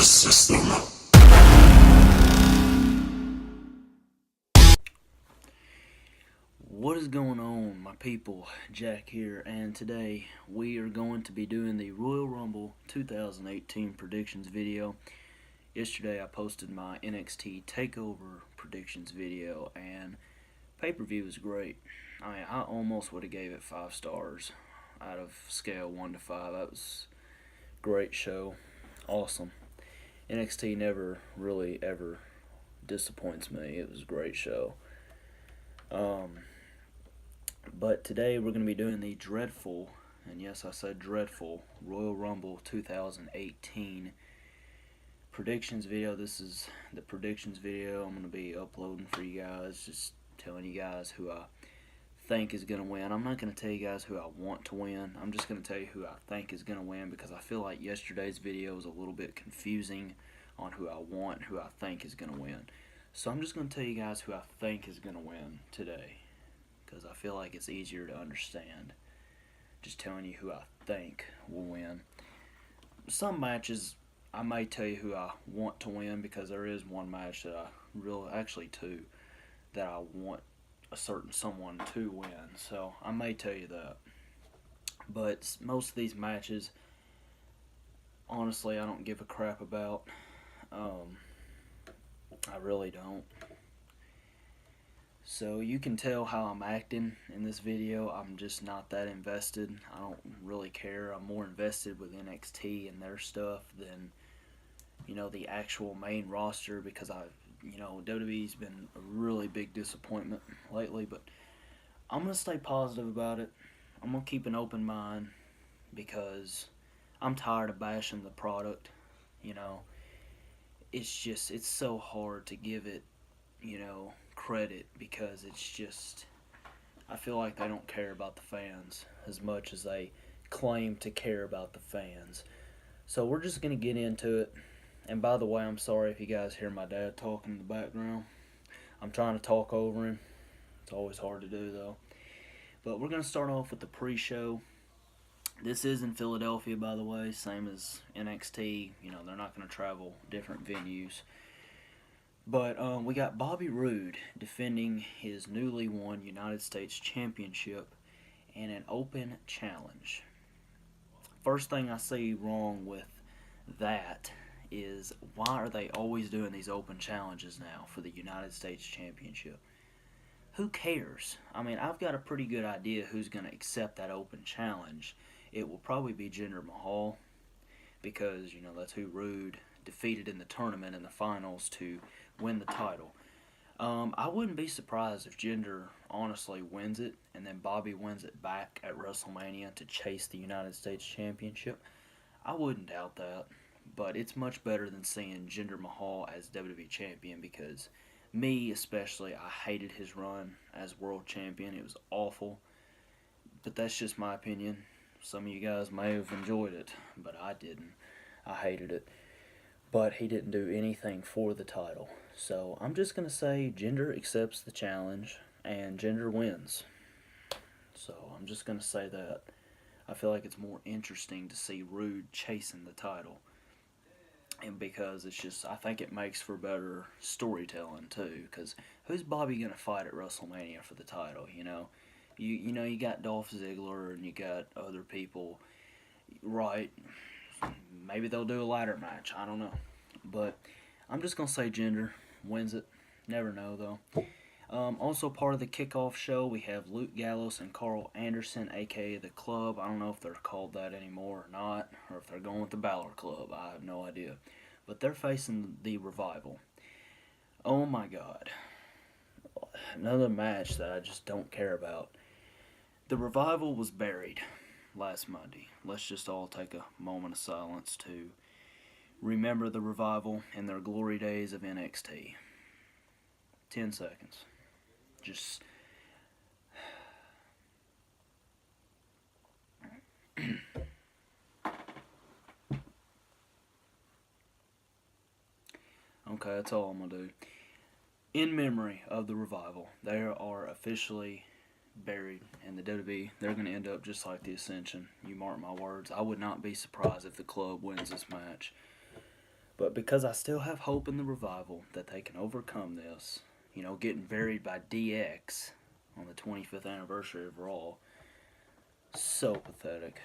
system. What is going on, my people? Jack here, and today we are going to be doing the Royal Rumble 2018 predictions video. Yesterday I posted my NXT TakeOver predictions video, and pay-per-view was great. I almost would have gave it 5 stars out of scale 1 to 5. That was a great show. Awesome. NXT never really ever disappoints me. It was a great show. But today we're going to be doing the dreadful, and yes, I said dreadful, Royal Rumble 2018 predictions video. This is the predictions video I'm going to be uploading for you guys, just telling you guys who I think is going to win. I'm not going to tell you guys who I want to win. I'm just going to tell you who I think is going to win, because I feel like yesterday's video was a little bit confusing on who I want, who I think is going to win. So I'm just going to tell you guys who I think is going to win today, because I feel like it's easier to understand just telling you who I think will win. Some matches I may tell you who I want to win, because there is one match that actually two, that I want a certain someone to win, so I may tell you that. But most of these matches, honestly, I don't give a crap about. I really don't. So you can tell how I'm acting in this video. I'm just not that invested. I don't really care. I'm more invested with NXT and their stuff than, the actual main roster, because WWE's been a really big disappointment lately. But I'm going to stay positive about it. I'm going to keep an open mind, because I'm tired of bashing the product. It's so hard to give it, credit, because I feel like they don't care about the fans as much as they claim to care about the fans. So we're just going to get into it. And by the way, I'm sorry if you guys hear my dad talking in the background. I'm trying to talk over him. It's always hard to do, though. But we're going to start off with the pre-show. This is in Philadelphia, by the way, same as NXT. They're not going to travel different venues. But we got Bobby Roode defending his newly won United States Championship in an open challenge. First thing I see wrong with that is, why are they always doing these open challenges now for the United States Championship? Who cares? I've got a pretty good idea who's going to accept that open challenge. It will probably be Jinder Mahal, because, that's who Roode defeated in the tournament in the finals to win the title. I wouldn't be surprised if Jinder honestly wins it, and then Bobby wins it back at WrestleMania to chase the United States Championship. I wouldn't doubt that, but it's much better than seeing Jinder Mahal as WWE Champion, because me especially, I hated his run as World Champion. It was awful, but that's just my opinion. Some of you guys may have enjoyed it, but I didn't. I hated it. But he didn't do anything for the title. So I'm just going to say Jinder accepts the challenge and Jinder wins. So I'm just going to say that. I feel like it's more interesting to see Roode chasing the title. And because I think it makes for better storytelling too. Because who's Bobby going to fight at WrestleMania for the title, You got Dolph Ziggler and you got other people, right? Maybe they'll do a ladder match. I don't know. But I'm just going to say Jinder wins it. Never know, though. Also, part of the kickoff show, we have Luke Gallows and Carl Anderson, a.k.a. The Club. I don't know if they're called that anymore or not, or if they're going with the Balor Club. I have no idea. But they're facing the Revival. Oh, my God. Another match that I just don't care about. The Revival was buried last Monday. Let's just all take a moment of silence to remember the Revival in their glory days of NXT. 10 seconds. Just okay, that's all I'm going to do. In memory of the Revival, they are officially buried in the WWE. They're going to end up just like the Ascension. You mark my words. I would not be surprised if the Club wins this match. But because I still have hope in the Revival that they can overcome this, getting buried by DX on the 25th anniversary of Raw, so pathetic.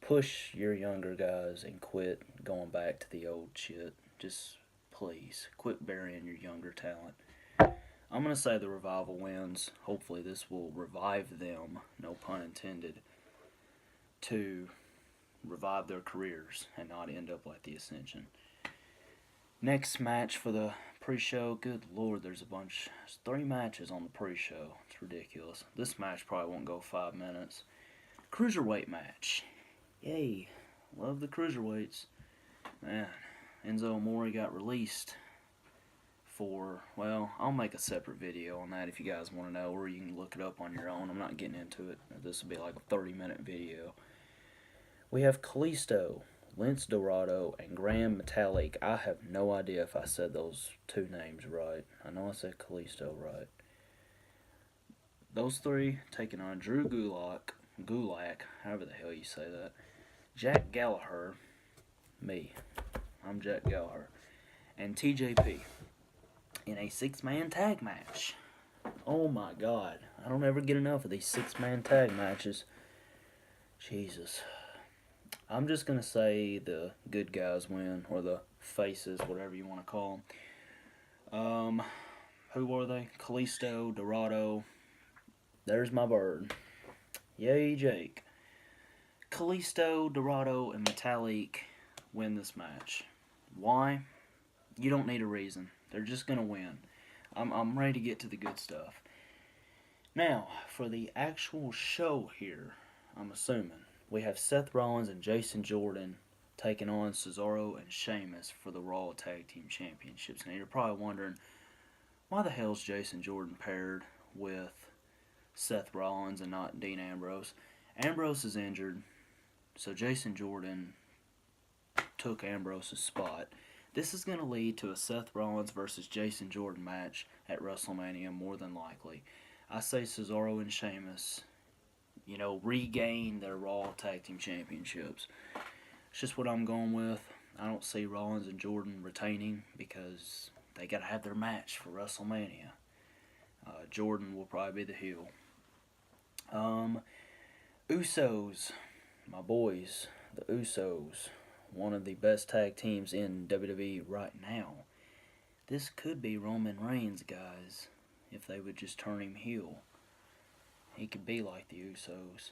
Push your younger guys and quit going back to the old shit. Just please quit burying your younger talent. I'm going to say the Revival wins. Hopefully, this will revive them, no pun intended, to revive their careers and not end up like the Ascension. Next match for the pre-show. Good lord, there's 3 matches on the pre-show. It's ridiculous. This match probably won't go 5 minutes. Cruiserweight match. Yay. Love the cruiserweights. Man, Enzo Amore got released for, well, I'll make a separate video on that if you guys want to know, or you can look it up on your own. I'm not getting into it. This will be like a 30-minute video. We have Kalisto, Lince Dorado, and Graham Metalik. I have no idea if I said those 2 names right. I know I said Kalisto right. Those 3 taking on Drew Gulak, however the hell you say that, Jack Gallagher, me, I'm Jack Gallagher, and TJP in a 6-man tag match. Oh my god, I don't ever get enough of these 6-man tag matches. Jesus. I'm just going to say the good guys win, or the faces, whatever you want to call them. Who were they? Kalisto, Dorado. There's my bird. Yay, Jake. Kalisto, Dorado, and Metalik win this match. Why? You don't need a reason. They're just going to win. I'm ready to get to the good stuff. Now, for the actual show here, I'm assuming, we have Seth Rollins and Jason Jordan taking on Cesaro and Sheamus for the Raw Tag Team Championships. Now, you're probably wondering, why the hell's Jason Jordan paired with Seth Rollins and not Dean Ambrose? Ambrose is injured, so Jason Jordan took Ambrose's spot. This is going to lead to a Seth Rollins versus Jason Jordan match at WrestleMania, more than likely. I say Cesaro and Sheamus, regain their Raw Tag Team Championships. It's just what I'm going with. I don't see Rollins and Jordan retaining because they got to have their match for WrestleMania. Jordan will probably be the heel. Usos, my boys, the Usos, one of the best tag teams in WWE right now. This could be Roman Reigns, guys, if they would just turn him heel. He could be like the Usos.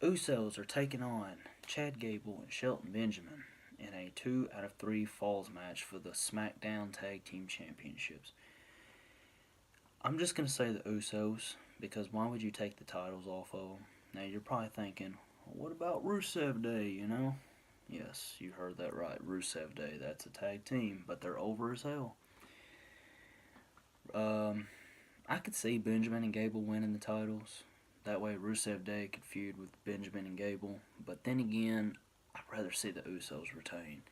Usos are taking on Chad Gable and Shelton Benjamin in a 2 out of 3 falls match for the SmackDown Tag Team Championships. I'm just going to say the Usos, because why would you take the titles off of them? Now, you're probably thinking, well, what about Rusev Day, Yes, you heard that right. Rusev Day, that's a tag team, but they're over as hell. I could see Benjamin and Gable winning the titles. That way Rusev Day could feud with Benjamin and Gable. But then again, I'd rather see the Usos retain.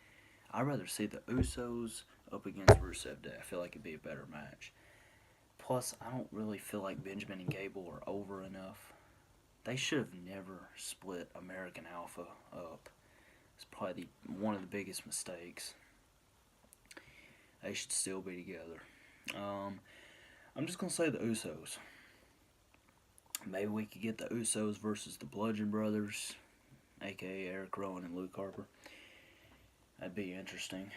I'd rather see the Usos up against Rusev Day. I feel like it'd be a better match. Plus, I don't really feel like Benjamin and Gable are over enough. They should have never split American Alpha up. It's probably one of the biggest mistakes. They should still be together. I'm just going to say the Usos. Maybe we could get the Usos versus the Bludgeon Brothers, a.k.a. Eric Rowan and Luke Harper. That'd be interesting.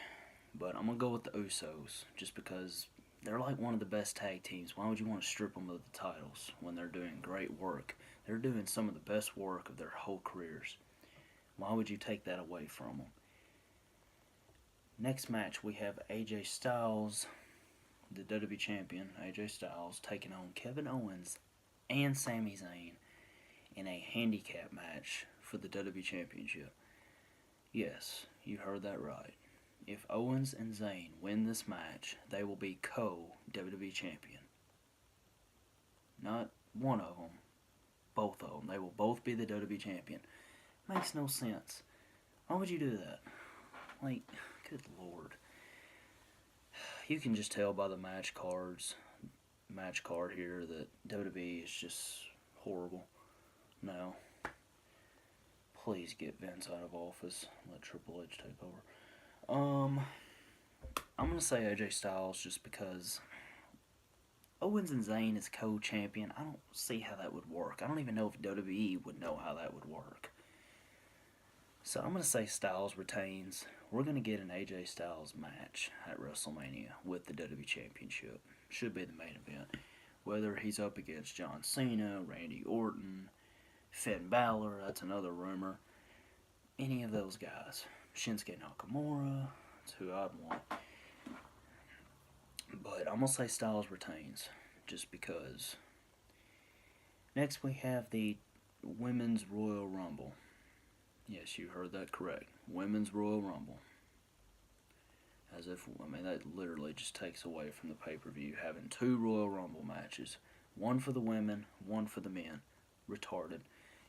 But I'm going to go with the Usos, just because they're like one of the best tag teams. Why would you want to strip them of the titles when they're doing great work? They're doing some of the best work of their whole careers. Why would you take that away from them? Next match, we have AJ Styles, the WWE Champion, AJ Styles, taking on Kevin Owens and Sami Zayn in a handicap match for the WWE Championship. Yes, you heard that right. If Owens and Zayn win this match, they will be co-WWE Champion. Not one of them, both of them. They will both be the WWE Champion. Makes no sense. Why would you do that? Like, good lord. You can just tell by the match card here that WWE is just horrible. No. Please get Vince out of office. Let Triple H take over. I'm going to say AJ Styles just because Owens and Zayn as co-champion, I don't see how that would work. I don't even know if WWE would know how that would work. So I'm going to say Styles retains. We're going to get an AJ Styles match at WrestleMania with the WWE Championship. Should be the main event. Whether he's up against John Cena, Randy Orton, Finn Balor, that's another rumor. Any of those guys. Shinsuke Nakamura, that's who I'd want. But I'm going to say Styles retains, just because. Next we have the Women's Royal Rumble. Yes, you heard that correct. Women's Royal Rumble. As if, that literally just takes away from the pay-per-view. Having 2 Royal Rumble matches. One for the women, one for the men. Retarded.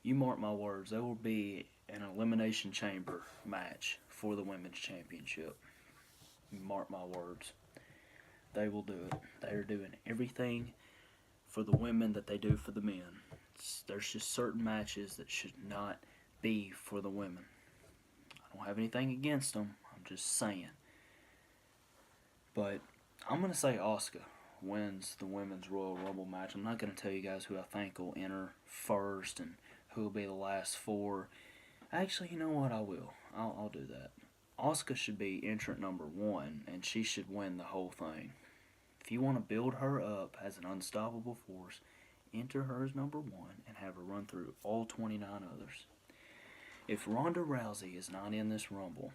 You mark my words, there will be an Elimination Chamber match for the Women's Championship. You mark my words. They will do it. They are doing everything for the women that they do for the men. There's just certain matches that should not be for the women. I don't have anything against them. I'm just saying. But I'm going to say Asuka wins the Women's Royal Rumble match. I'm not going to tell you guys who I think will enter first and who will be the last 4. Actually, you know what? I will. I'll do that. Asuka should be entrant number 1, and she should win the whole thing. If you want to build her up as an unstoppable force, enter her as number 1 and have her run through all 29 others. If Ronda Rousey is not in this Rumble,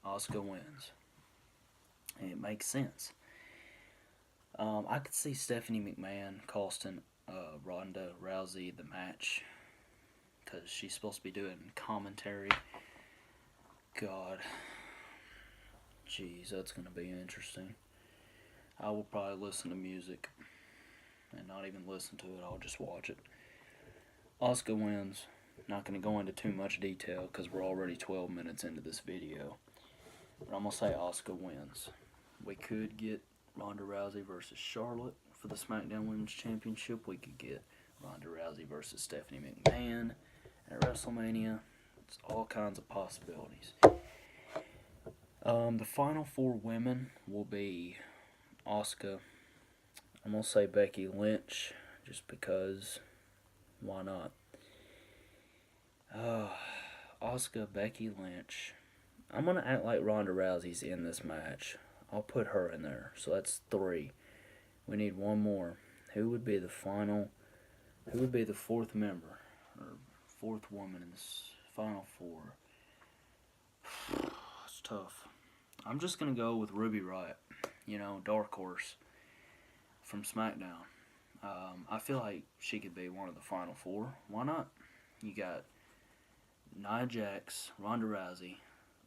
Asuka wins. And it makes sense. I could see Stephanie McMahon costing Ronda Rousey the match, because she's supposed to be doing commentary. God. Jeez, that's going to be interesting. I will probably listen to music and not even listen to it. I'll just watch it. Asuka wins. Not going to go into too much detail because we're already 12 minutes into this video. But I'm going to say Asuka wins. We could get Ronda Rousey versus Charlotte for the SmackDown Women's Championship. We could get Ronda Rousey versus Stephanie McMahon at WrestleMania. It's all kinds of possibilities. The final 4 women will be Asuka. I'm going to say Becky Lynch, just because, why not? Asuka, Becky Lynch. I'm going to act like Ronda Rousey's in this match. I'll put her in there. So that's 3. We need 1 more. Who would be the final? Who would be the 4th member? Or 4th woman in this final 4? It's tough. I'm just going to go with Ruby Riott. Dark Horse from SmackDown. I feel like she could be one of the final 4. Why not? You got Nia Jax, Ronda Rousey,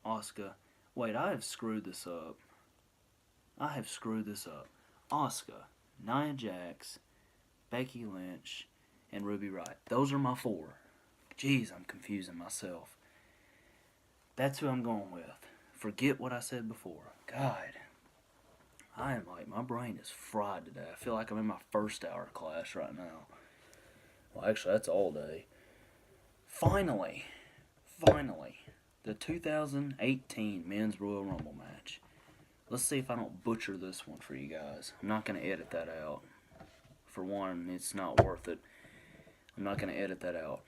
Asuka. Wait, I have screwed this up. Asuka, Nia Jax, Becky Lynch, and Ruby Riott. Those are my 4. Jeez, I'm confusing myself. That's who I'm going with. Forget what I said before. God, I am my brain is fried today. I feel like I'm in my first hour class right now. Well, actually, that's all day. Finally, the 2018 Men's Royal Rumble match. Let's see if I don't butcher this one for you guys. I'm not going to edit that out. For one, it's not worth it. I'm not going to edit that out.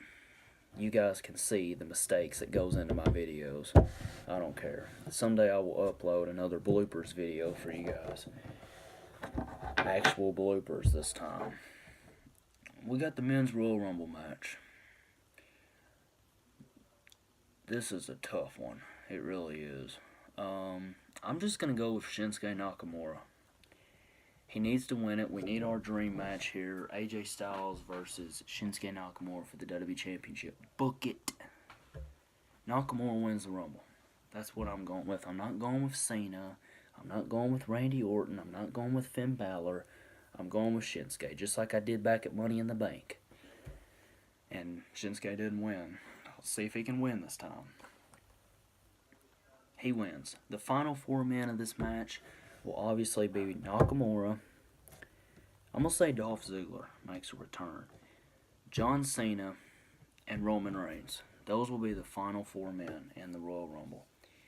You guys can see the mistakes that goes into my videos. I don't care. Someday I will upload another bloopers video for you guys. Actual bloopers this time. We got the Men's Royal Rumble match. This is a tough one. It really is. I'm just going to go with Shinsuke Nakamura. He needs to win it. We need our dream match here. AJ Styles versus Shinsuke Nakamura for the WWE Championship. Book it. Nakamura wins the Rumble. That's what I'm going with. I'm not going with Cena. I'm not going with Randy Orton. I'm not going with Finn Balor. I'm going with Shinsuke, just like I did back at Money in the Bank. And Shinsuke didn't win. I'll see if he can win this time. He wins. The final 4 men of this match will obviously be Nakamura. I'm going to say Dolph Ziggler makes a return. John Cena and Roman Reigns. Those will be the final 4 men in the Royal Rumble.